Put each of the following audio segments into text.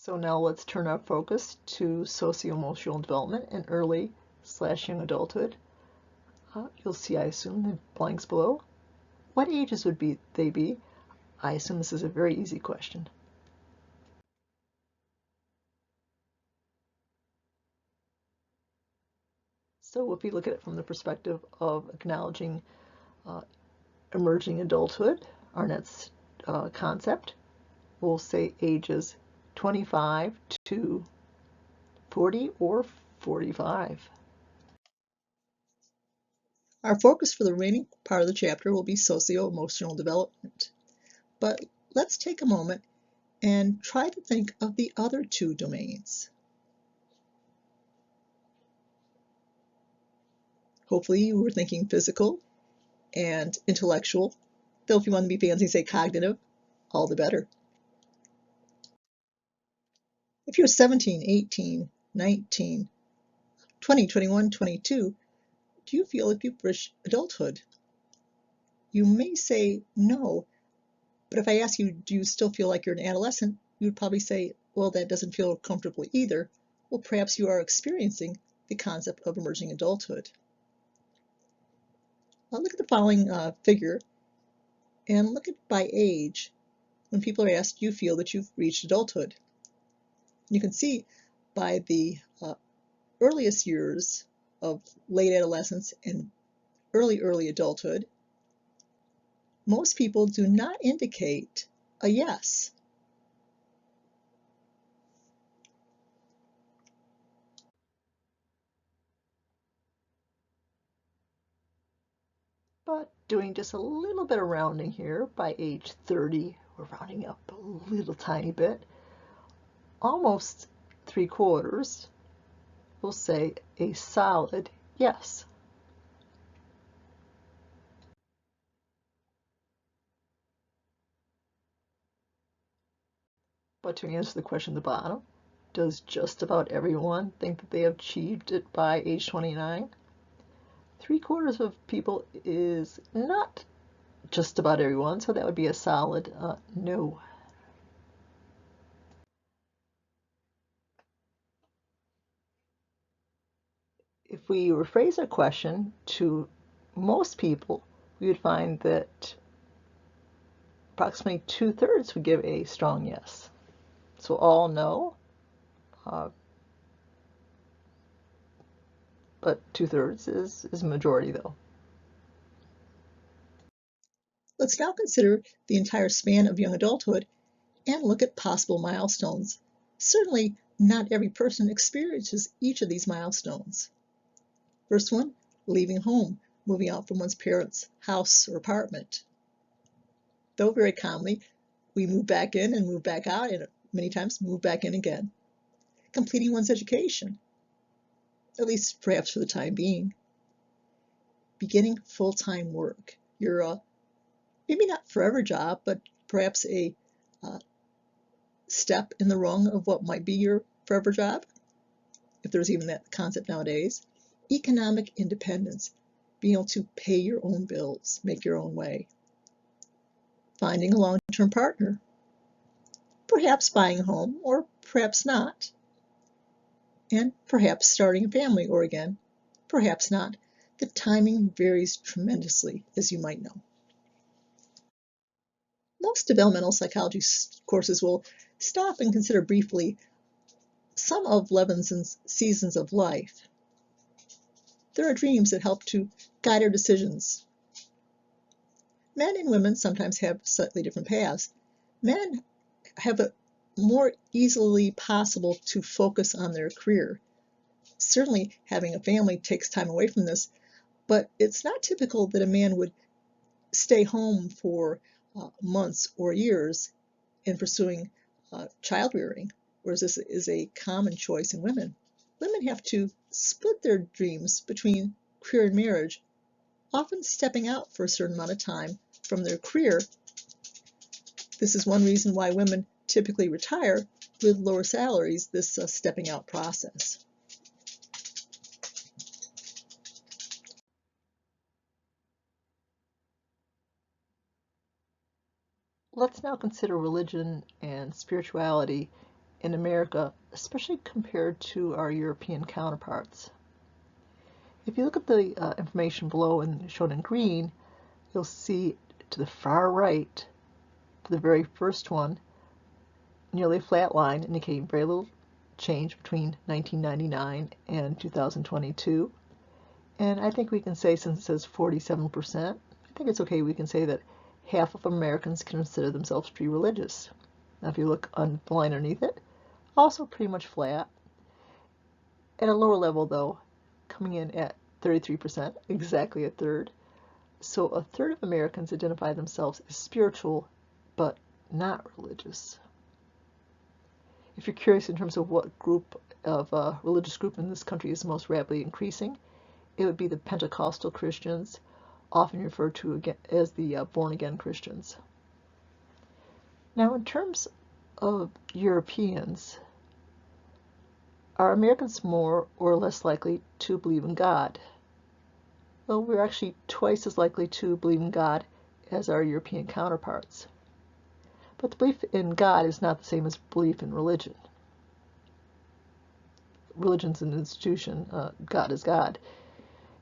So now let's turn our focus to socio-emotional development in early/young adulthood. You'll see, I assume, the blanks below. What ages would they be? I assume this is a very easy question. So if we look at it from the perspective of acknowledging emerging adulthood, Arnett's concept, we'll say ages 25 to 40 or 45. Our focus for the remaining part of the chapter will be socio-emotional development. But let's take a moment and try to think of the other two domains. Hopefully you were thinking physical and intellectual, though if you want to be fancy, say cognitive, all the better. If you're 17, 18, 19, 20, 21, 22, do you feel like you've reached adulthood? You may say no, but if I ask you, do you still feel like you're an adolescent? You would probably say, well, that doesn't feel comfortable either. Well, perhaps you are experiencing the concept of emerging adulthood. Now look at the following figure and look at by age. When people are asked, do you feel that you've reached adulthood? You can see by the earliest years of late adolescence and early adulthood, most people do not indicate a yes. But doing just a little bit of rounding here, by age 30, we're rounding up a little tiny bit, almost 3/4, we'll say a solid yes. But to answer the question at the bottom, does just about everyone think that they have achieved it by age 29? 3/4 of people is not just about everyone, so that would be a solid no. If we rephrase our question to most people, we would find that approximately 2/3 would give a strong yes. So all no, but 2/3 is majority though. Let's now consider the entire span of young adulthood and look at possible milestones. Certainly, not every person experiences each of these milestones. First one, leaving home, moving out from one's parents' house or apartment. Though very commonly, we move back in and move back out, and many times move back in again. Completing one's education, at least perhaps for the time being. Beginning full-time work. Your maybe not forever job, but perhaps a step in the rung of what might be your forever job, if there's even that concept nowadays. Economic independence, being able to pay your own bills, make your own way. Finding a long-term partner, perhaps buying a home or perhaps not, and perhaps starting a family, or again, perhaps not. The timing varies tremendously, as you might know. Most developmental psychology courses will stop and consider briefly some of Levinson's seasons of life. There are dreams that help to guide our decisions. Men and women sometimes have slightly different paths. Men have it more easily possible to focus on their career. Certainly having a family takes time away from this, but it's not typical that a man would stay home for months or years in pursuing child rearing, whereas this is a common choice in women. Women have to split their dreams between career and marriage, often stepping out for a certain amount of time from their career. This is one reason why women typically retire with lower salaries, this stepping out process. Let's now consider religion and spirituality in America, especially compared to our European counterparts. If you look at the information below and shown in green, you'll see to the far right, for the very first one, nearly a flat line indicating very little change between 1999 and 2022. And I think we can say, since it says 47%, I think it's okay, we can say that half of Americans consider themselves to be religious. Now if you look on the line underneath it, also pretty much flat. At a lower level though, coming in at 33%, exactly a third. So a third of Americans identify themselves as spiritual, but not religious. If you're curious in terms of what group of religious group in this country is most rapidly increasing, it would be the Pentecostal Christians, often referred to again as the born-again Christians. Now, in terms of Europeans, are Americans more or less likely to believe in God? Well, we're actually twice as likely to believe in God as our European counterparts. But the belief in God is not the same as belief in religion. Religion's an institution, God is God.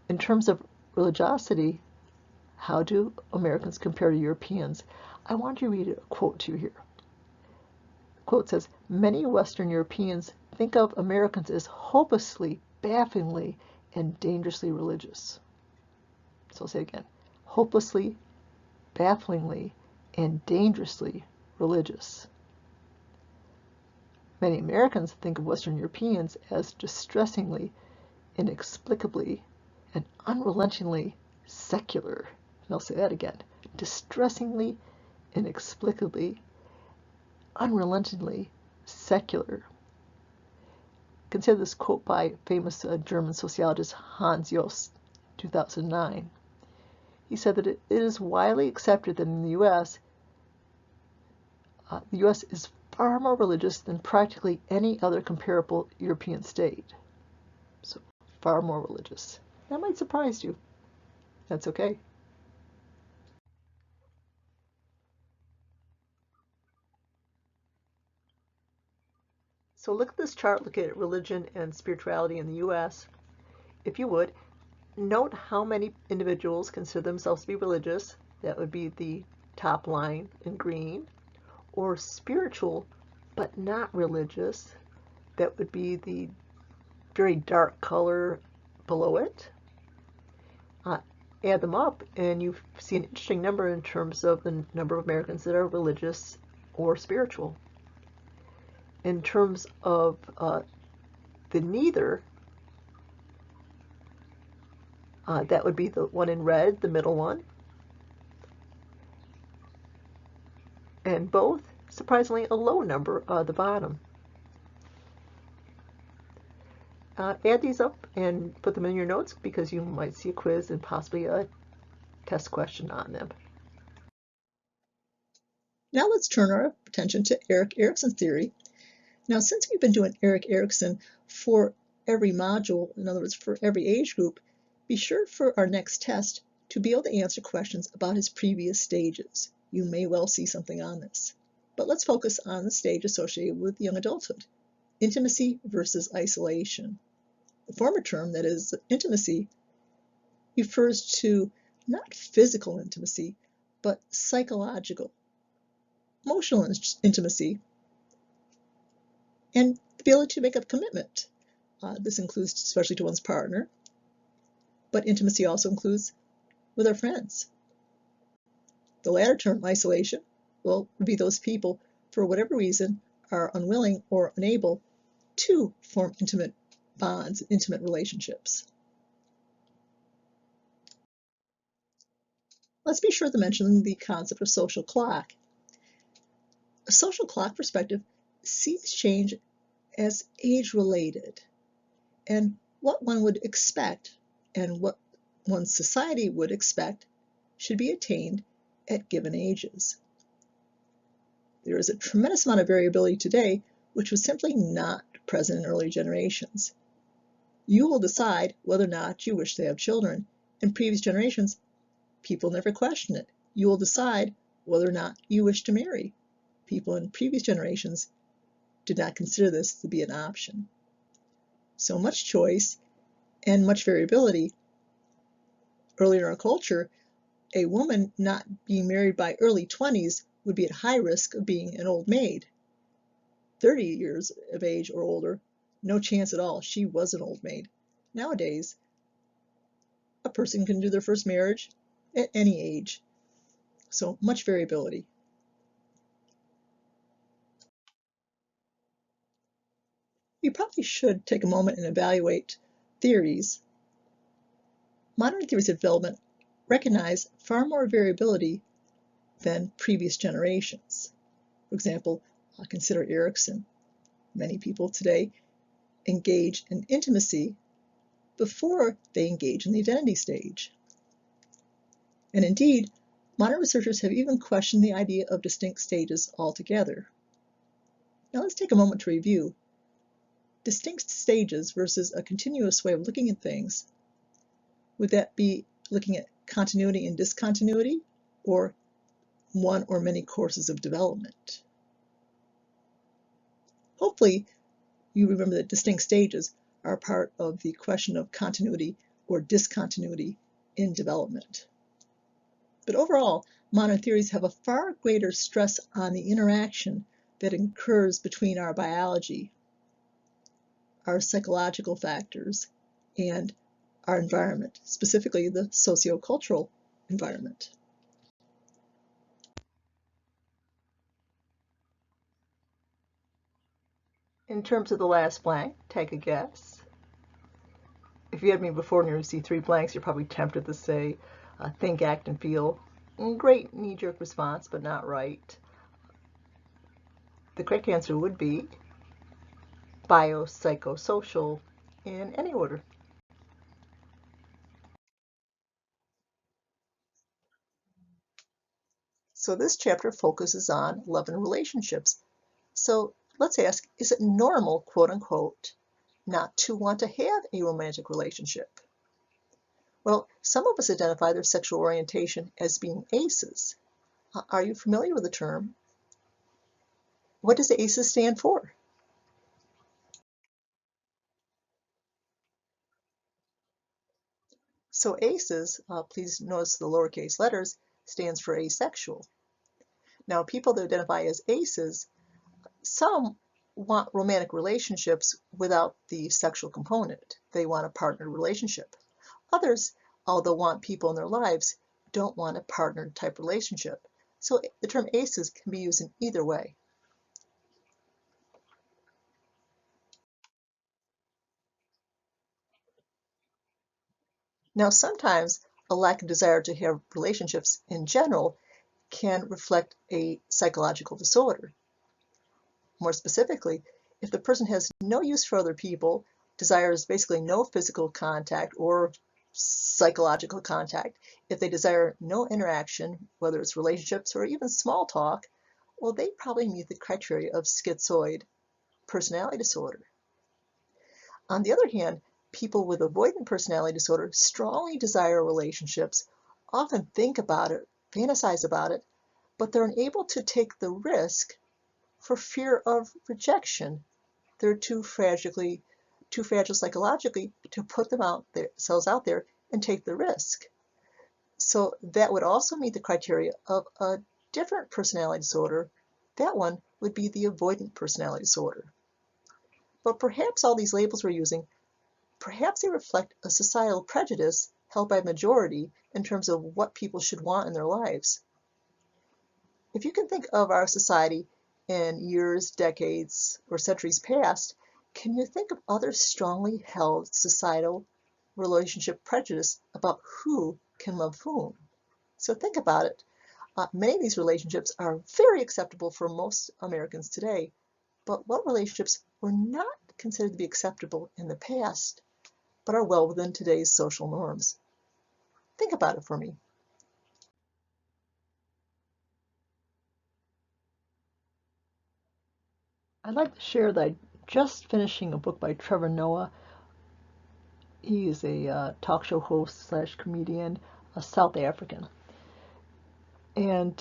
In terms of religiosity, how do Americans compare to Europeans? I want to read a quote to you here. The quote says, "Many Western Europeans think of Americans as hopelessly, bafflingly, and dangerously religious." So I'll say it again, hopelessly, bafflingly, and dangerously religious. Many Americans think of Western Europeans as distressingly, inexplicably, and unrelentingly secular. And I'll say that again, distressingly, inexplicably, unrelentingly secular. Consider this quote by famous German sociologist Hans Jost, 2009. He said that it is widely accepted that in the U.S., is far more religious than practically any other comparable European state. So, far more religious. That might surprise you. That's okay. So look at this chart, look at religion and spirituality in the U.S. If you would, note how many individuals consider themselves to be religious. That would be the top line in green. Or spiritual, but not religious. That would be the very dark color below it. Add them up, and you see an interesting number in terms of the number of Americans that are religious or spiritual. In terms of the neither, that would be the one in red, the middle one. And both, surprisingly, a low number at the bottom. Add these up and put them in your notes because you might see a quiz and possibly a test question on them. Now let's turn our attention to Erik Erikson's theory. Now, since we've been doing Erik Erikson for every module, in other words, for every age group, be sure for our next test to be able to answer questions about his previous stages. You may well see something on this. But let's focus on the stage associated with young adulthood, intimacy versus isolation. The former term, that is, intimacy, refers to not physical intimacy, but psychological, emotional intimacy, and the ability to make a commitment. This includes especially to one's partner, but intimacy also includes with our friends. The latter term, isolation, would be those people, for whatever reason, are unwilling or unable to form intimate bonds, intimate relationships. Let's be sure to mention the concept of social clock. A social clock perspective sees change as age-related, and what one would expect and what one's society would expect should be attained at given ages. There is a tremendous amount of variability today, which was simply not present in earlier generations. You will decide whether or not you wish to have children. In previous generations, people never questioned it. You will decide whether or not you wish to marry. People in previous generations did not consider this to be an option. So much choice and much variability. Earlier in our culture, a woman not being married by early 20s would be at high risk of being an old maid. 30 years of age or older, no chance at all. She was an old maid. Nowadays, a person can do their first marriage at any age. So much variability. You probably should take a moment and evaluate theories. Modern theories of development recognize far more variability than previous generations. For example, consider Erikson. Many people today engage in intimacy before they engage in the identity stage. And indeed, modern researchers have even questioned the idea of distinct stages altogether. Now let's take a moment to review. Distinct stages versus a continuous way of looking at things. Would that be looking at continuity and discontinuity, or one or many courses of development? Hopefully, you remember that distinct stages are part of the question of continuity or discontinuity in development. But overall, modern theories have a far greater stress on the interaction that occurs between our biology, our psychological factors, and our environment, specifically the sociocultural environment. In terms of the last blank, take a guess. If you had me before and you see 3 blanks, you're probably tempted to say think, act, and feel. Great knee-jerk response, but not right. The correct answer would be biopsychosocial in any order. So this chapter focuses on love and relationships. So let's ask, is it normal, quote unquote, not to want to have a romantic relationship? Well, some of us identify their sexual orientation as being aces. Are you familiar with the term? What does ACEs stand for? So ACEs, please notice the lowercase letters, stands for asexual. Now, people that identify as ACEs, some want romantic relationships without the sexual component. They want a partnered relationship. Others, although want people in their lives, don't want a partnered type relationship. So the term ACEs can be used in either way. Now, sometimes a lack of desire to have relationships in general can reflect a psychological disorder. More specifically, if the person has no use for other people, desires basically no physical contact or psychological contact, if they desire no interaction, whether it's relationships or even small talk, well, they probably meet the criteria of schizoid personality disorder. On the other hand, people with avoidant personality disorder strongly desire relationships, often think about it, fantasize about it, but they're unable to take the risk for fear of rejection. They're too fragile psychologically to put themselves out there and take the risk. So that would also meet the criteria of a different personality disorder. That one would be the avoidant personality disorder. But perhaps all these labels we're using, perhaps they reflect a societal prejudice held by a majority in terms of what people should want in their lives. If you can think of our society in years, decades, or centuries past, can you think of other strongly held societal relationship prejudice about who can love whom? So think about it. Many of these relationships are very acceptable for most Americans today, but what relationships were not considered to be acceptable in the past, but are well within today's social norms? Think about it for me. I'd like to share that I'm just finishing a book by Trevor Noah. He is a talk show host slash comedian, a South African. And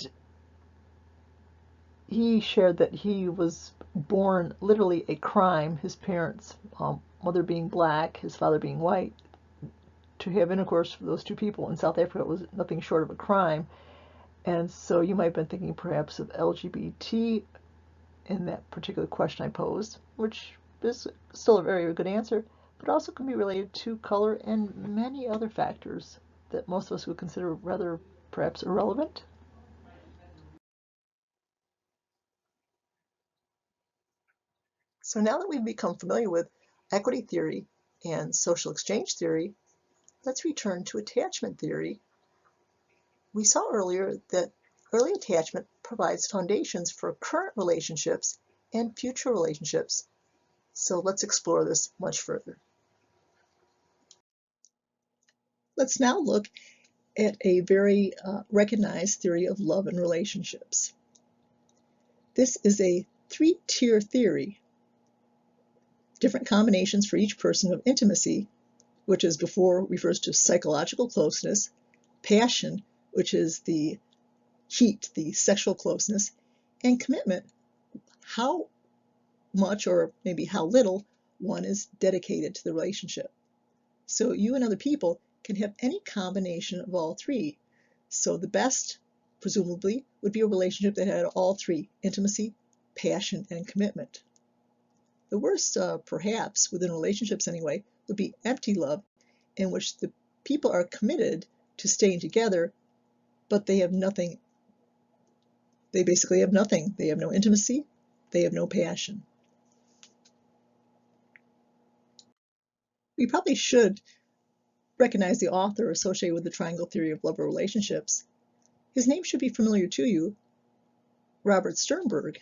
he shared that he was born literally a crime, his parents, mother being black, his father being white. To have intercourse with those two people in South Africa was nothing short of a crime. And so you might have been thinking perhaps of LGBT in that particular question I posed, which is still a very good answer, but also can be related to color and many other factors that most of us would consider rather perhaps irrelevant. So now that we've become familiar with equity theory and social exchange theory, let's return to attachment theory. We saw earlier that early attachment provides foundations for current relationships and future relationships. So let's explore this much further. Let's now look at a very recognized theory of love and relationships. This is a three-tier theory, different combinations for each person of intimacy, which is before refers to psychological closeness, passion, which is the heat, the sexual closeness, and commitment, how much or maybe how little one is dedicated to the relationship. So you and other people can have any combination of all three. So the best, presumably, would be a relationship that had all three: intimacy, passion, and commitment. The worst, perhaps, within relationships anyway, would be empty love, in which the people are committed to staying together, but they have nothing. They basically have nothing. They have no intimacy. They have no passion. We probably should recognize the author associated with the triangle theory of love or relationships. His name should be familiar to you, Robert Sternberg.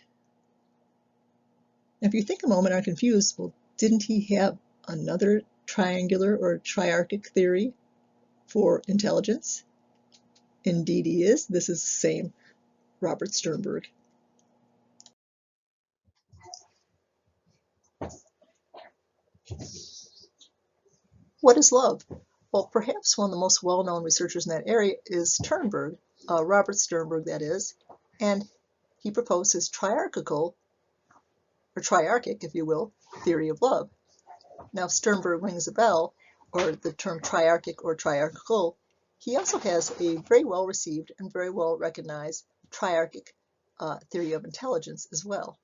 Now, if you think a moment and are confused, well, didn't he have another triangular or triarchic theory for intelligence? Indeed he is. This is the same Robert Sternberg. What is love? Well, perhaps one of the most well-known researchers in that area is Sternberg, Robert Sternberg, that is, and he proposed his triarchical, or triarchic, if you will, theory of love. Now, Sternberg rings a bell, or the term triarchic or triarchical. He also has a very well received and very well recognized triarchic theory of intelligence as well.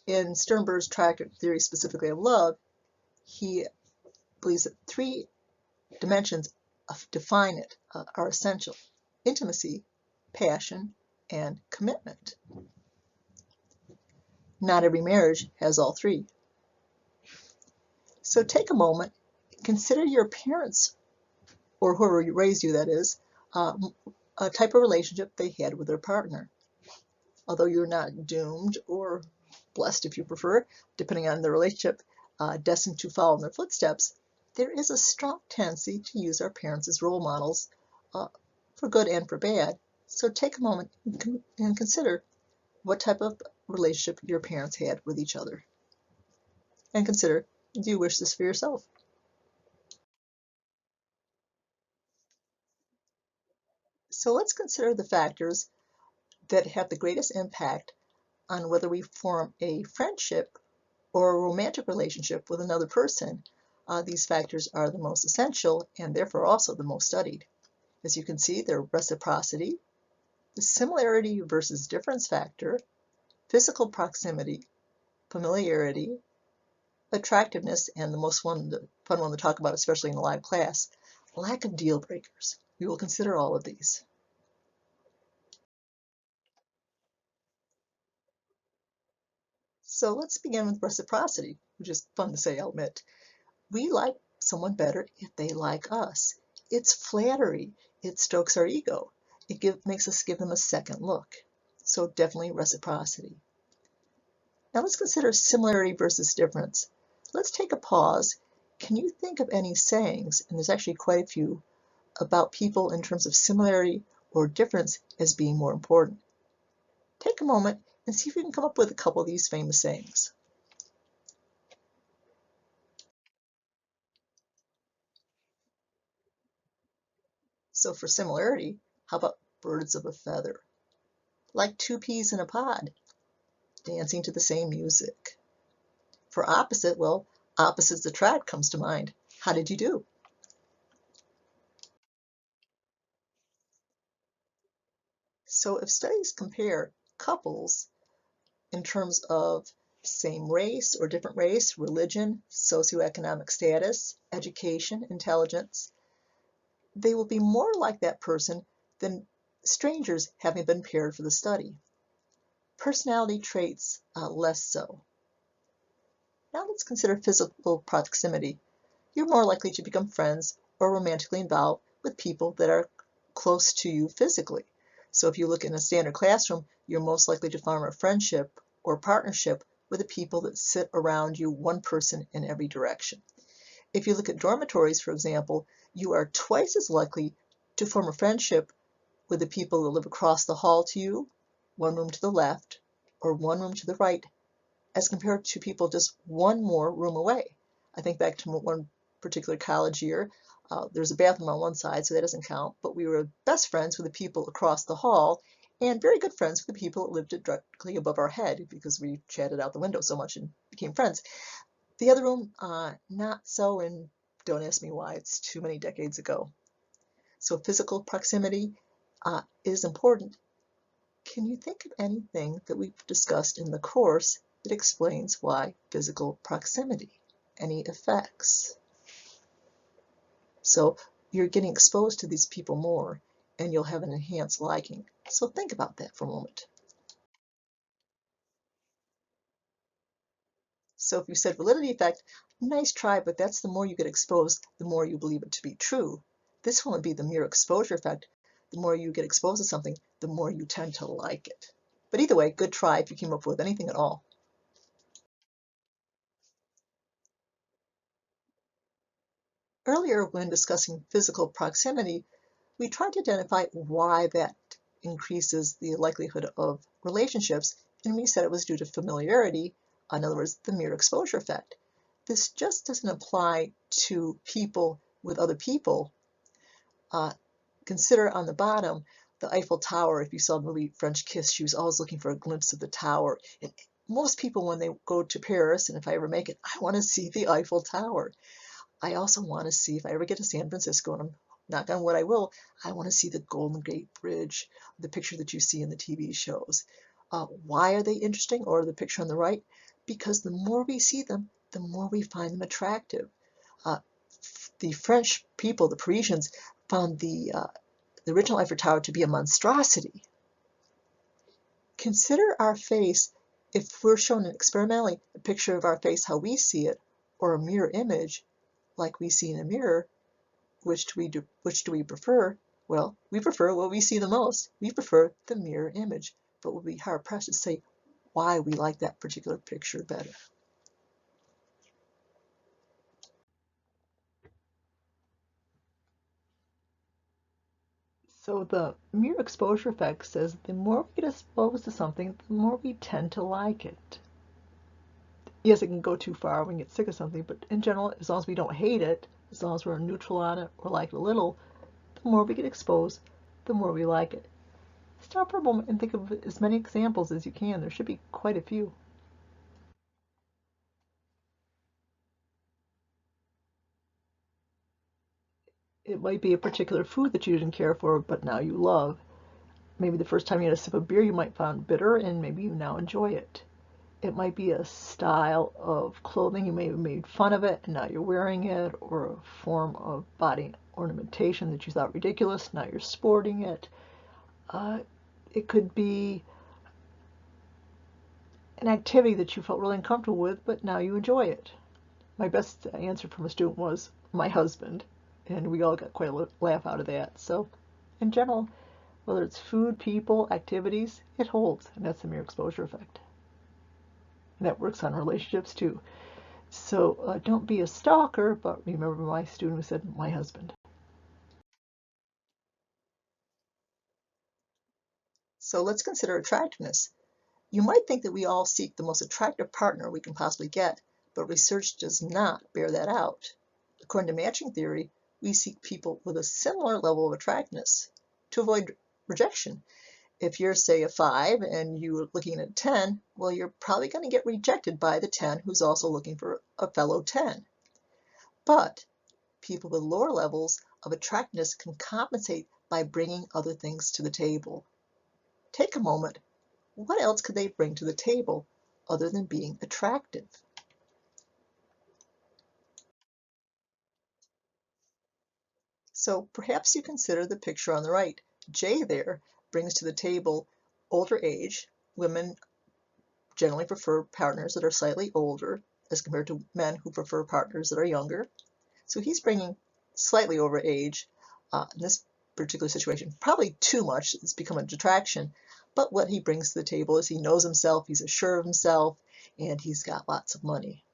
In Sternberg's triarchic theory specifically of love, he believes that three dimensions define it are essential: intimacy, passion, and commitment. Not every marriage has all three. So take a moment, consider your parents, or whoever raised you, that is, a type of relationship they had with their partner. Although you're not doomed, or blessed if you prefer, depending on the relationship, destined to follow in their footsteps, there is a strong tendency to use our parents as role models, for good and for bad. So take a moment and consider what type of relationship your parents had with each other. And consider, do you wish this for yourself? So let's consider the factors that have the greatest impact on whether we form a friendship or a romantic relationship with another person. These factors are the most essential and therefore also the most studied. As you can see, they're reciprocity, the similarity versus difference factor, physical proximity, familiarity, attractiveness, and the most fun one to talk about, especially in a live class, lack of deal breakers. We will consider all of these. So let's begin with reciprocity, which is fun to say, I'll admit. We like someone better if they like us. It's flattery. It stokes our ego. It makes us give them a second look. So definitely reciprocity. Now let's consider similarity versus difference. Let's take a pause. Can you think of any sayings, and there's actually quite a few, about people in terms of similarity or difference as being more important? Take a moment and see if you can come up with a couple of these famous sayings. So for similarity, how about birds of a feather? like two peas in a pod, dancing to the same music. For opposite, well, opposites attract comes to mind. How did you do? So if studies compare couples in terms of same race or different race, religion, socioeconomic status, education, intelligence, they will be more like that person than strangers having been paired for the study. Personality traits, less so. Now let's consider physical proximity. You're more likely to become friends or romantically involved with people that are close to you physically. So if you look in a standard classroom, you're most likely to form a friendship or partnership with the people that sit around you, one person in every direction. If you look at dormitories, for example, you are twice as likely to form a friendship with the people that live across the hall to you, one room to the left, or one room to the right, as compared to people just one more room away. I think back to one particular college year. There's a bathroom on one side, so that doesn't count, but we were best friends with the people across the hall and very good friends with the people that lived directly above our head because we chatted out the window so much and became friends. The other room, not so, and don't ask me why, it's too many decades ago. So physical proximity is important. Can you think of anything that we've discussed in the course that explains why physical proximity? Any effects? So you're getting exposed to these people more and you'll have an enhanced liking. So think about that for a moment. So if you said validity effect, nice try, but that's the more you get exposed, the more you believe it to be true. This one would be the mere exposure effect. The more you get exposed to something, the more you tend to like it. But either way, good try if you came up with anything at all. Earlier, when discussing physical proximity, we tried to identify why that increases the likelihood of relationships, and we said it was due to familiarity, in other words, the mere exposure effect. This just doesn't apply to people with other people. Consider on the bottom the Eiffel Tower. If you saw the movie French Kiss, she was always looking for a glimpse of the tower. And most people, when they go to Paris, and if I ever make it, I want to see the Eiffel Tower. I also want to see, if I ever get to San Francisco, and I'm knock on wood I will, I want to see the Golden Gate Bridge, the picture that you see in the TV shows. Why are they interesting, or the picture on the right? Because the more we see them, the more we find them attractive. The French people, the Parisians, found the original Eiffel Tower to be a monstrosity. Consider our face. If we're shown experimentally a picture of our face how we see it, or a mirror image like we see in a mirror, which do we prefer? Well, we prefer what we see the most. We prefer the mirror image, but we'll be hard pressed to say why we like that particular picture better. So the mere exposure effect says the more we get exposed to something, the more we tend to like it. Yes, it can go too far when we get sick of something, but in general, as long as we don't hate it, as long as we're neutral on it or like it a little, the more we get exposed, the more we like it. Stop for a moment and think of as many examples as you can. There should be quite a few. It might be a particular food that you didn't care for, but now you love. Maybe the first time you had a sip of beer, you might find bitter, and maybe you now enjoy it. It might be a style of clothing. You may have made fun of it, and now you're wearing it, or a form of body ornamentation that you thought ridiculous. Now you're sporting it. It could be an activity that you felt really uncomfortable with, but now you enjoy it. My best answer from a student was my husband, and we all got quite a laugh out of that. So, in general, whether it's food, people, activities, it holds, and that's the mere exposure effect. And that works on relationships too. So don't be a stalker, but remember my student who said, my husband. So let's consider attractiveness. You might think that we all seek the most attractive partner we can possibly get, but research does not bear that out. According to matching theory, we seek people with a similar level of attractiveness to avoid rejection. If you're, say, a 5 and you're looking at 10, well, you're probably going to get rejected by the 10 who's also looking for a fellow 10. But people with lower levels of attractiveness can compensate by bringing other things to the table. Take a moment. What else could they bring to the table other than being attractive? So perhaps you consider the picture on the right. J there brings to the table older age. Women generally prefer partners that are slightly older as compared to men who prefer partners that are younger. So he's bringing slightly over age in this particular situation. Probably too much. It's become a detraction. But what he brings to the table is he knows himself, he's assured of himself, and he's got lots of money.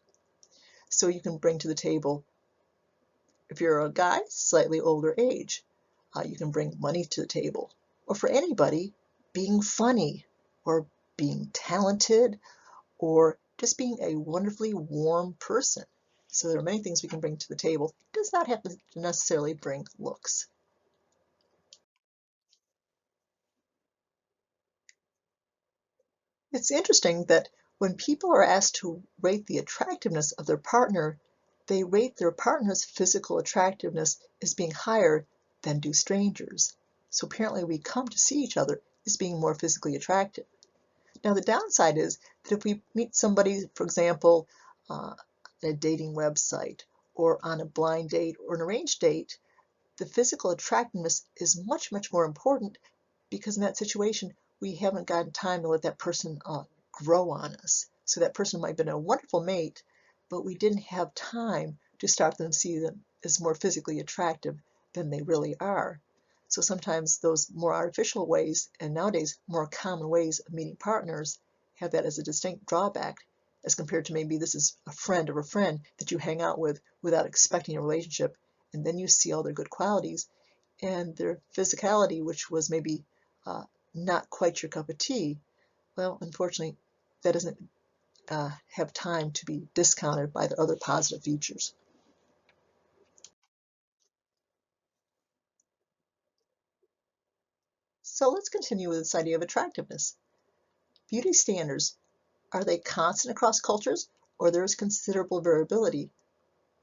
So you can bring to the table, if you're a guy, slightly older age. You can bring money to the table. Or for anybody, being funny or being talented or just being a wonderfully warm person. So there are many things we can bring to the table. It does not have to necessarily bring looks. It's interesting that when people are asked to rate the attractiveness of their partner, they rate their partner's physical attractiveness as being higher than do strangers. So apparently we come to see each other as being more physically attractive. Now the downside is that if we meet somebody, for example, on a dating website or on a blind date or an arranged date, the physical attractiveness is much, much more important because in that situation, we haven't gotten time to let that person grow on us. So that person might have been a wonderful mate, but we didn't have time to start them to see them as more physically attractive than they really are. So sometimes those more artificial ways, and nowadays more common ways of meeting partners, have that as a distinct drawback as compared to maybe this is a friend of a friend that you hang out with without expecting a relationship, and then you see all their good qualities and their physicality, which was maybe not quite your cup of tea. Well, unfortunately, that doesn't have time to be discounted by the other positive features. So let's continue with this idea of attractiveness. Beauty standards, are they constant across cultures or there's considerable variability?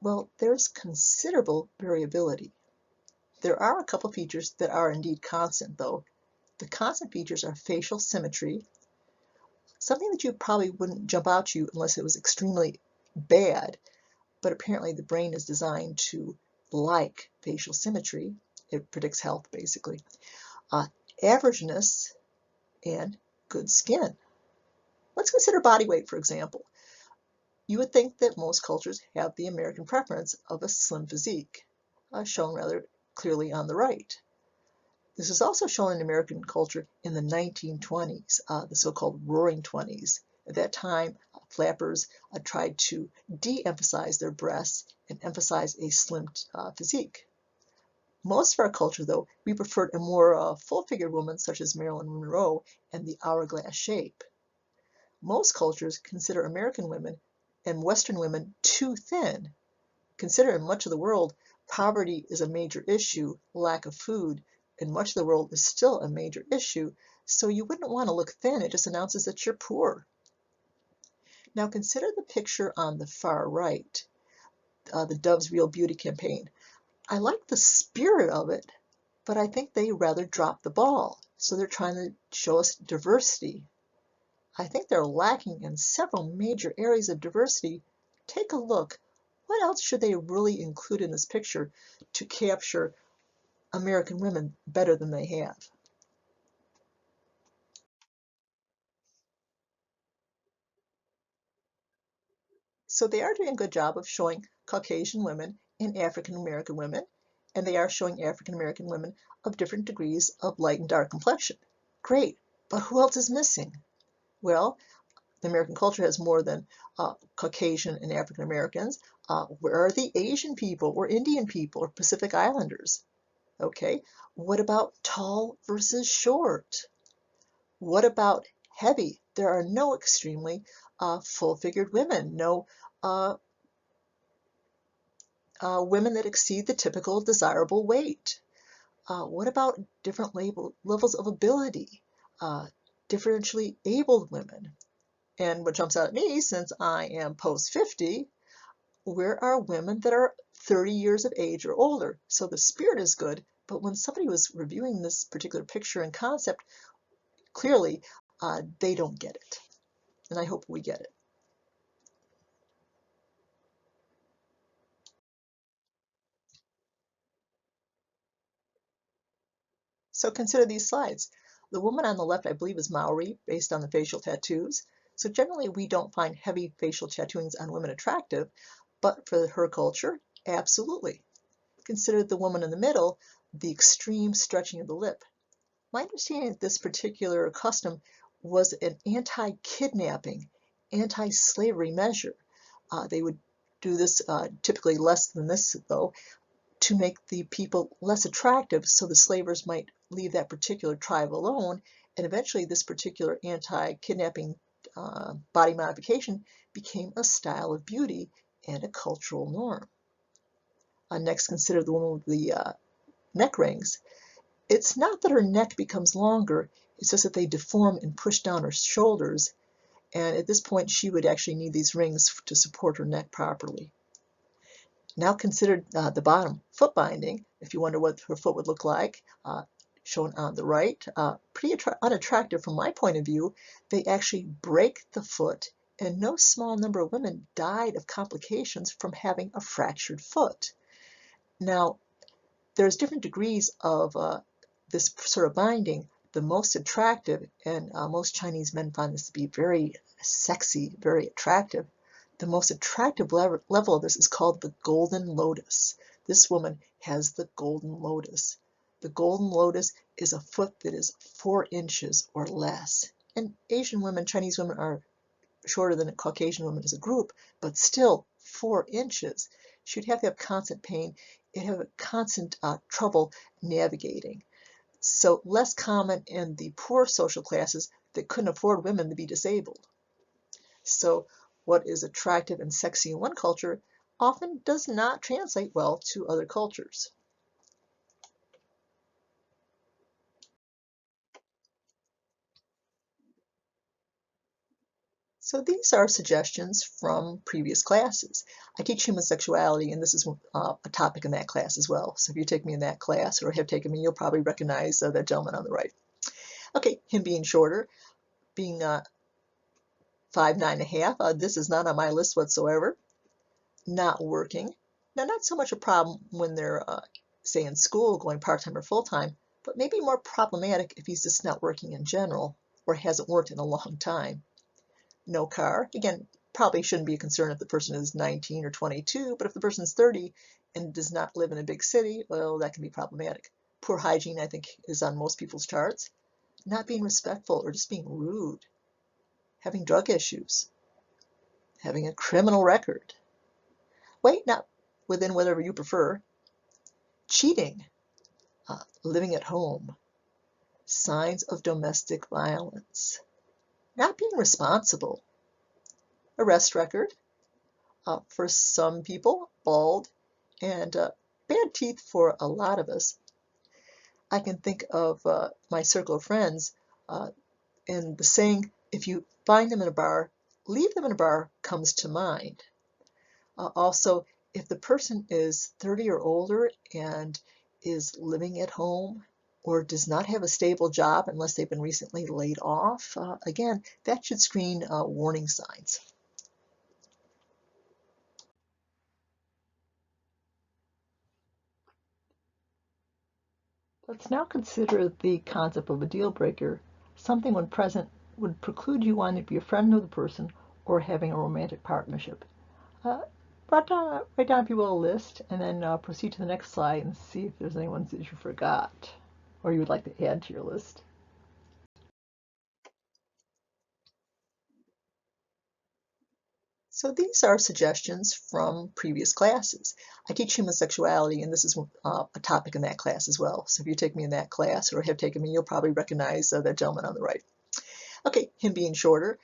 Well, there's considerable variability. There are a couple features that are indeed constant, though. The constant features are facial symmetry, something that you probably wouldn't jump out to you unless it was extremely bad, but apparently the brain is designed to like facial symmetry. It predicts health, basically. Averageness and good skin. Let's consider body weight, for example. You would think that most cultures have the American preference of a slim physique, shown rather clearly on the right. This is also shown in American culture in the 1920s, the so-called Roaring Twenties. At that time, flappers tried to de-emphasize their breasts and emphasize a slim physique. Most of our culture, though, we preferred a more full-figured woman, such as Marilyn Monroe, and the hourglass shape. Most cultures consider American women and Western women too thin. Consider in much of the world, poverty is a major issue, lack of food in much of the world is still a major issue, so you wouldn't want to look thin, it just announces that you're poor. Now consider the picture on the far right, the Dove's Real Beauty campaign. I like the spirit of it, but I think they rather dropped the ball. So they're trying to show us diversity. I think they're lacking in several major areas of diversity. Take a look. What else should they really include in this picture to capture American women better than they have? So they are doing a good job of showing Caucasian women and African American women, and they are showing African American women of different degrees of light and dark complexion. Great, but who else is missing? Well, the American culture has more than Caucasian and African Americans. Where are the Asian people or Indian people or Pacific Islanders? Okay, what about tall versus short? What about heavy? There are no extremely full-figured women, no uh, women that exceed the typical desirable weight. What about different levels of ability? differentially abled women. And what jumps out at me, since I am post 50, where are women that are 30 years of age or older? So the spirit is good, but when somebody was reviewing this particular picture and concept, clearly they don't get it. And I hope we get it. So consider these slides. The woman on the left, I believe, is Maori, based on the facial tattoos. So generally, we don't find heavy facial tattooings on women attractive, but for her culture, absolutely. Consider the woman in the middle, the extreme stretching of the lip. My understanding of this particular custom was an anti-kidnapping, anti-slavery measure. They would do this typically less than this, though, to make the people less attractive so the slavers might leave that particular tribe alone, and eventually this particular anti-kidnapping body modification became a style of beauty and a cultural norm. Next, consider the woman with the neck rings. It's not that her neck becomes longer, it's just that they deform and push down her shoulders, and at this point she would actually need these rings to support her neck properly. Now consider the bottom, foot binding. If you wonder what her foot would look like, shown on the right, pretty unattractive from my point of view. They actually break the foot, and no small number of women died of complications from having a fractured foot. Now, there's different degrees of this sort of binding. The most attractive, and most Chinese men find this to be very sexy, very attractive. The most attractive level of this is called the golden lotus. This woman has the golden lotus. The golden lotus is a foot that is 4 inches or less. And Asian women, Chinese women are shorter than Caucasian women as a group, but still 4 inches. She'd have to have constant pain and have a constant trouble navigating. So less common in the poor social classes that couldn't afford women to be disabled. So what is attractive and sexy in one culture often does not translate well to other cultures. So these are suggestions from previous classes. I teach human sexuality, and this is a topic in that class as well. So if you take me in that class or have taken me, you'll probably recognize that gentleman on the right. Okay, him being shorter, being 5'9½". This is not on my list whatsoever. Not working. Now, not so much a problem when they're, say, in school, going part-time or full-time, but maybe more problematic if he's just not working in general or hasn't worked in a long time. No car. Again, probably shouldn't be a concern if the person is 19 or 22, but if the person's 30 and does not live in a big city, well, that can be problematic. Poor hygiene, I think, is on most people's charts. Not being respectful or just being rude. Having drug issues. Having a criminal record. Wait, not within whatever you prefer. Cheating. Living at home. Signs of domestic violence. Not being responsible. Arrest record. For some people, bald, and bad teeth for a lot of us. I can think of my circle of friends and the saying, if you find them in a bar, leave them in a bar, comes to mind. Also, if the person is 30 or older and is living at home or does not have a stable job unless they've been recently laid off, again, that should screen warning signs. Let's now consider the concept of a deal breaker, something when present would preclude you wanting to be a friend of the person or having a romantic partnership. Write down, if you will, a list, and then proceed to the next slide and see if there's any ones that you forgot or you would like to add to your list. So these are suggestions from previous classes. I teach human sexuality, and this is a topic in that class as well. So if you take me in that class or have taken me, you'll probably recognize that gentleman on the right. Okay, him being shorter,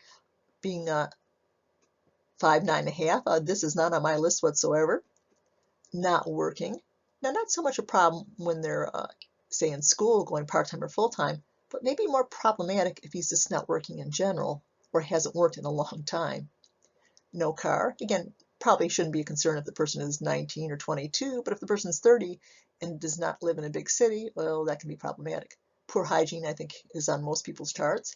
being 5'9½". This is not on my list whatsoever. Not working. Now, not so much a problem when they're, say, in school, going part-time or full-time, but maybe more problematic if he's just not working in general or hasn't worked in a long time. No car, again, probably shouldn't be a concern if the person is 19 or 22, but if the person is 30 and does not live in a big city, well, that can be problematic. Poor hygiene, I think, is on most people's charts.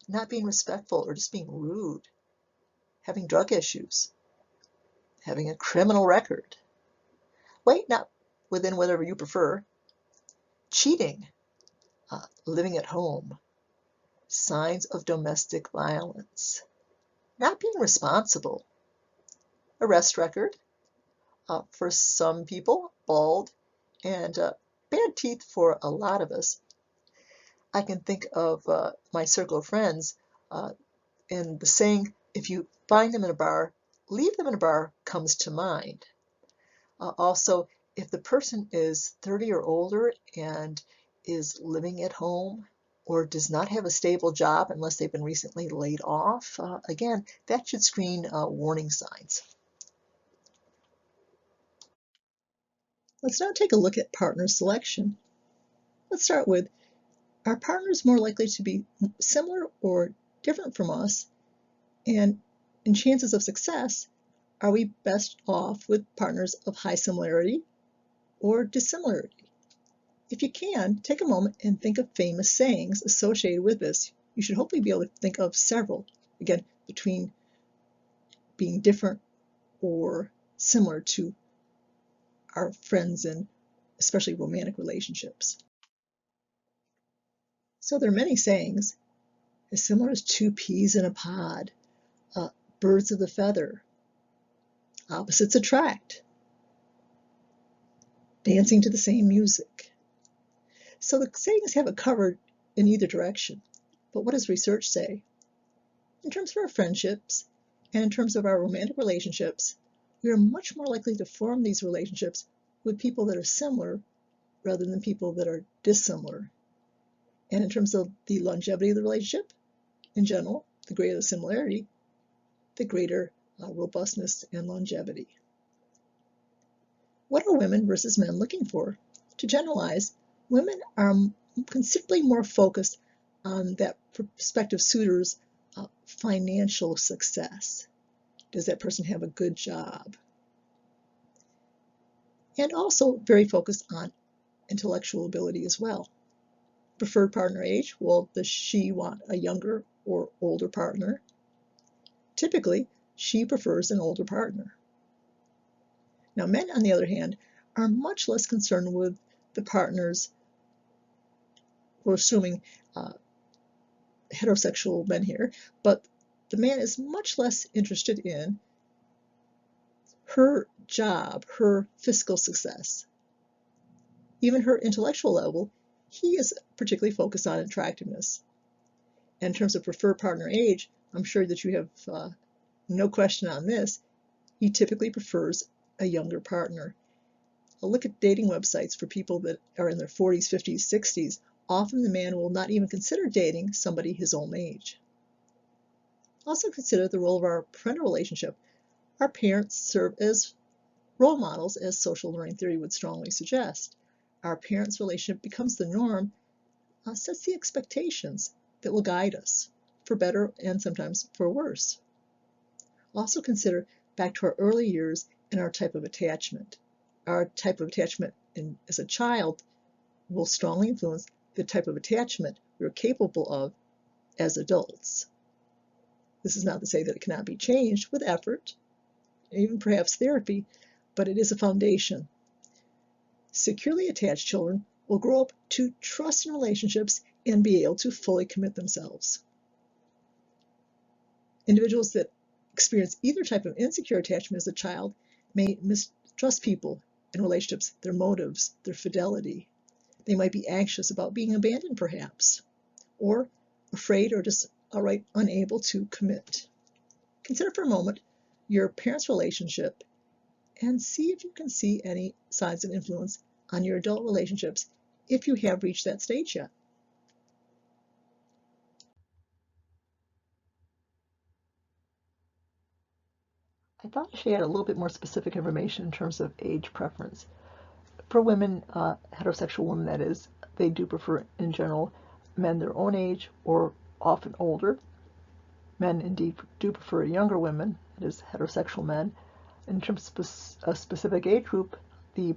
Not being respectful or just being rude. Having drug issues. Having a criminal record. Weight not within whatever you prefer. Cheating. Living at home. Signs of domestic violence. Not being responsible. Arrest record. For some people, bald, and bad teeth for a lot of us. I can think of my circle of friends and the saying, if you find them in a bar, leave them in a bar comes to mind. Also, if the person is 30 or older and is living at home or does not have a stable job unless they've been recently laid off, again, that should screen warning signs. Let's now take a look at partner selection. Let's start with, are partners more likely to be similar or different from us? And in chances of success, are we best off with partners of high similarity or dissimilarity? If you can, take a moment and think of famous sayings associated with this. You should hopefully be able to think of several, again, between being different or similar to our friends and especially romantic relationships. So there are many sayings, as similar as two peas in a pod, birds of a feather, opposites attract, dancing to the same music. So the sayings have it covered in either direction. But what does research say? In terms of our friendships and in terms of our romantic relationships, we are much more likely to form these relationships with people that are similar rather than people that are dissimilar. And in terms of the longevity of the relationship, in general, the greater the similarity, the greater robustness and longevity. What are women versus men looking for? To generalize, women are considerably more focused on that prospective suitor's financial success. Does that person have a good job? And also very focused on intellectual ability as well. Preferred partner age, well, does she want a younger or older partner? Typically, she prefers an older partner. Now, men, on the other hand, are much less concerned with the partners. We're assuming heterosexual men here, but the man is much less interested in her job, her fiscal success, even her intellectual level. He is particularly focused on attractiveness. And in terms of preferred partner age, I'm sure that you have no question on this. He typically prefers a younger partner. A look at dating websites for people that are in their 40s, 50s, 60s. Often the man will not even consider dating somebody his own age. Also consider the role of our parental relationship. Our parents serve as role models, as social learning theory would strongly suggest. Our parents' relationship becomes the norm, sets the expectations that will guide us, for better and sometimes for worse. Also consider back to our early years and our type of attachment. Our type of attachment as a child will strongly influence the type of attachment we're capable of as adults. This is not to say that it cannot be changed with effort, even perhaps therapy, but it is a foundation. Securely attached children will grow up to trust in relationships and be able to fully commit themselves. Individuals that experience either type of insecure attachment as a child may mistrust people and relationships, their motives, their fidelity. They might be anxious about being abandoned, perhaps, or afraid or just outright unable to commit. Consider for a moment your parents' relationship and see if you can see any signs of influence on your adult relationships if you have reached that stage yet. I thought I should add a little bit more specific information in terms of age preference. For women, heterosexual women that is, they do prefer in general men their own age or often older. Men indeed do prefer younger women, that is, heterosexual men. In terms of a specific age group, the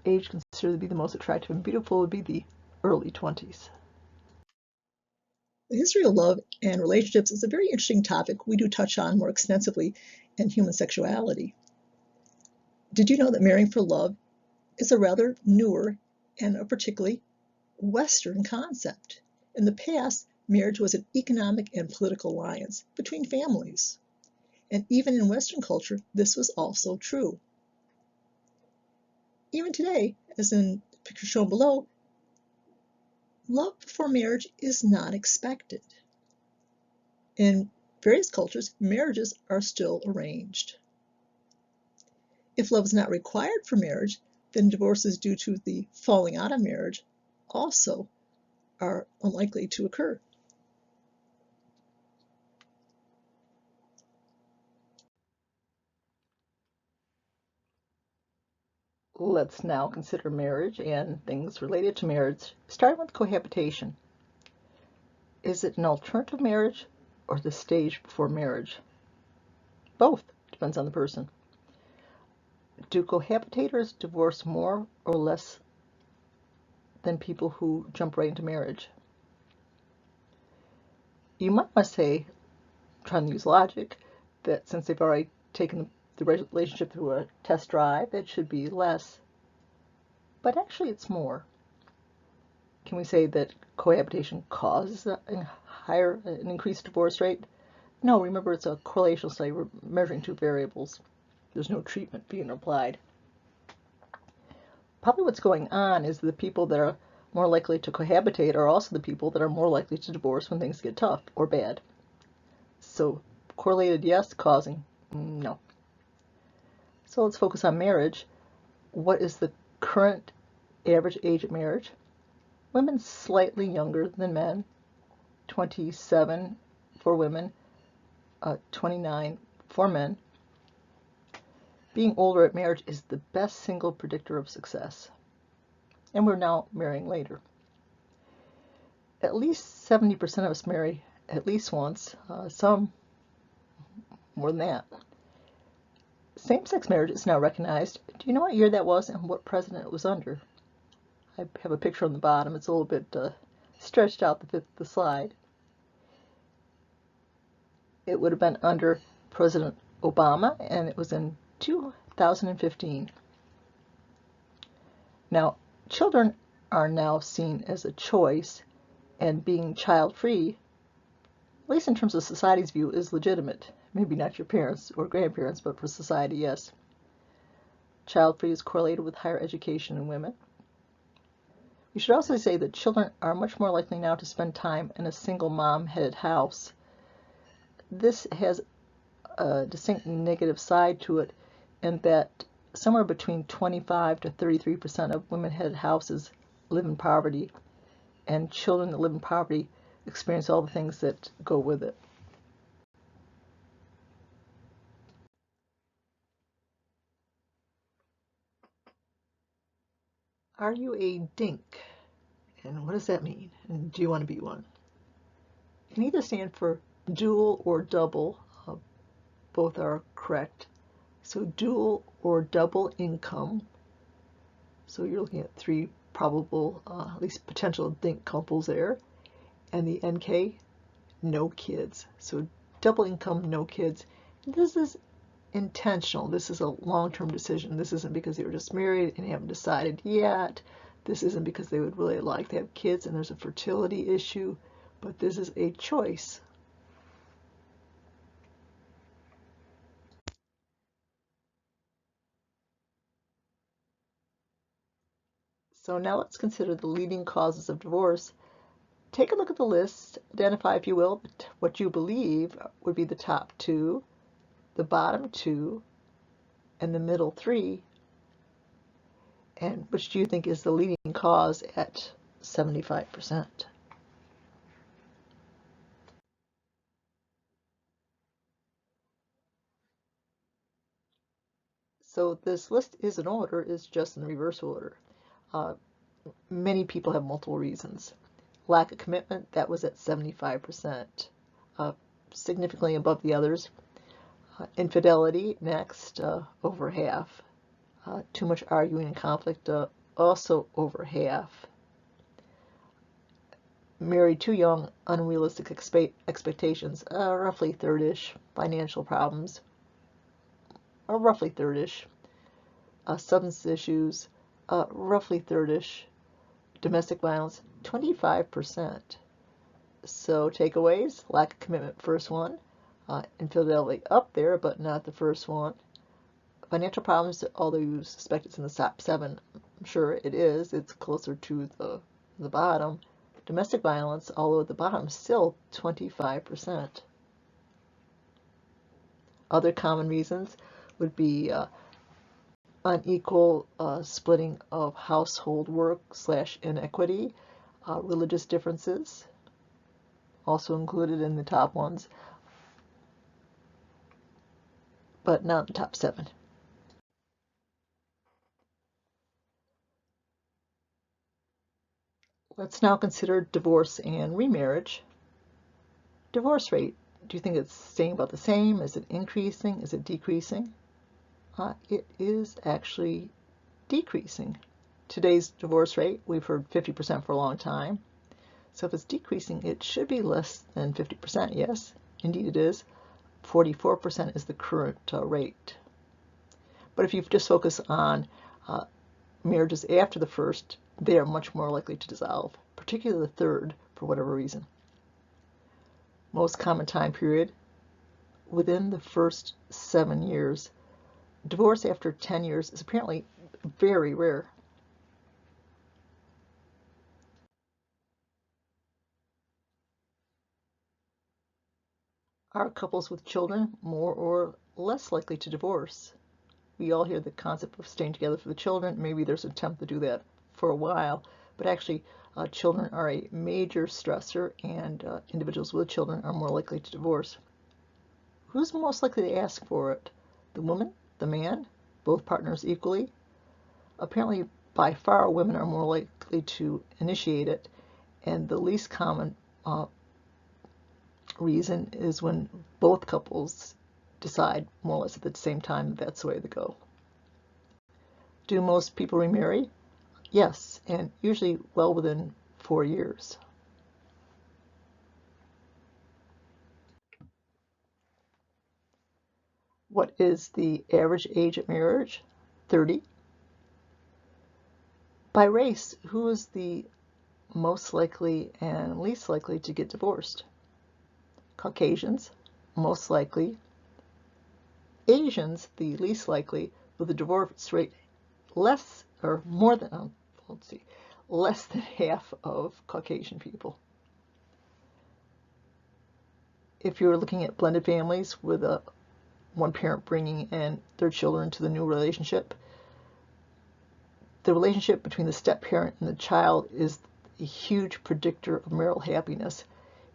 age considered to be the most attractive and beautiful would be the early 20s. The history of love and relationships is a very interesting topic we do touch on more extensively in human sexuality. Did you know that marrying for love is a rather newer and a particularly Western concept? In the past, marriage was an economic and political alliance between families. And even in Western culture, this was also true. Even today, as in the picture shown below, love before marriage is not expected. In various cultures, marriages are still arranged. If love is not required for marriage, then divorces due to the falling out of marriage also are unlikely to occur. Let's now consider marriage and things related to marriage, starting with cohabitation. Is it an alternative marriage or the stage before marriage? Both, depends on the person. Do cohabitators divorce more or less than people who jump right into marriage? You might say, trying to use logic, that since they've already taken the relationship through a test drive, it should be less. But actually, it's more. Can we say that cohabitation causes an increased divorce rate? No, remember it's a correlational study. We're measuring two variables. There's no treatment being applied. Probably what's going on is the people that are more likely to cohabitate are also the people that are more likely to divorce when things get tough or bad. So correlated, yes. Causing, no. So let's focus on marriage. What is the current average age of marriage? Women slightly younger than men, 27 for women, 29 for men. Being older at marriage is the best single predictor of success. And we're now marrying later. At least 70% of us marry at least once, some more than that. Same-sex marriage is now recognized. Do you know what year that was and what president it was under? I have a picture on the bottom. It's a little bit stretched out the slide. It would have been under President Obama, and it was in 2015. Now, children are now seen as a choice, and being child-free, at least in terms of society's view, is legitimate. Maybe not your parents or grandparents, but for society, yes. Child-free is correlated with higher education in women. We should also say that children are much more likely now to spend time in a single mom-headed house. This has a distinct negative side to it in that somewhere between 25 to 33% of women-headed houses live in poverty, and children that live in poverty experience all the things that go with it. Are you a dink? And what does that mean? And do you want to be one? It can either stand for dual or double. Both are correct. So dual or double income. So you're looking at three probable, at least potential dink couples there. And the NK, no kids. So double income, no kids. This is intentional. This is a long-term decision. This isn't because they were just married and haven't decided yet. This isn't because they would really like to have kids and there's a fertility issue, but this is a choice. So now let's consider the leading causes of divorce. Take a look at the list. Identify, if you will, what you believe would be the top two, the bottom two, and the middle three. And which do you think is the leading cause at 75%? So this list is in order, is just in reverse order. Many people have multiple reasons. Lack of commitment, that was at 75%, significantly above the others. Infidelity, next, over half. Too much arguing and conflict, also over half. Married too young, unrealistic expectations, roughly third-ish. Financial problems, roughly third-ish. Substance issues, roughly third-ish. Domestic violence, 25%. So takeaways: lack of commitment, first one. Infidelity up there, but not the first one. Financial problems, although you suspect it's in the top 7, I'm sure it is. It's closer to the bottom. Domestic violence, although at the bottom, still 25%. Other common reasons would be unequal splitting of household work / inequity, religious differences, also included in the top ones, but not the top 7. Let's now consider divorce and remarriage. Divorce rate. Do you think it's staying about the same? Is it increasing? Is it decreasing? It is actually decreasing. Today's divorce rate, we've heard 50% for a long time. So if it's decreasing, it should be less than 50%. Yes, indeed it is. 44% is the current rate. But if you just focus on marriages after the first, they are much more likely to dissolve, particularly the third, for whatever reason. Most common time period, within the first 7 years. Divorce after 10 years is apparently very rare. Are couples with children more or less likely to divorce? We all hear the concept of staying together for the children. Maybe there's an attempt to do that for a while, but actually children are a major stressor, and individuals with children are more likely to divorce. Who's most likely to ask for it? The woman? The man? Both partners equally? Apparently, by far, women are more likely to initiate it, and the least common reason is when both couples decide more or less at the same time that that's the way to go. Do most people remarry? Yes, and usually well within 4 years. What is the average age of marriage? 30. By race, who is the most likely and least likely to get divorced? Caucasians, most likely. Asians, the least likely, with a divorce rate less or more than, less than half of Caucasian people. If you're looking at blended families with one parent bringing in their children to the new relationship, the relationship between the step-parent and the child is a huge predictor of marital happiness.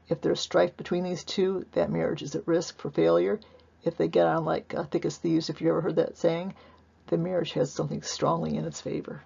If there's strife between these two, that marriage is at risk for failure. If they get on like thick as thieves, if you ever heard that saying, the marriage has something strongly in its favor.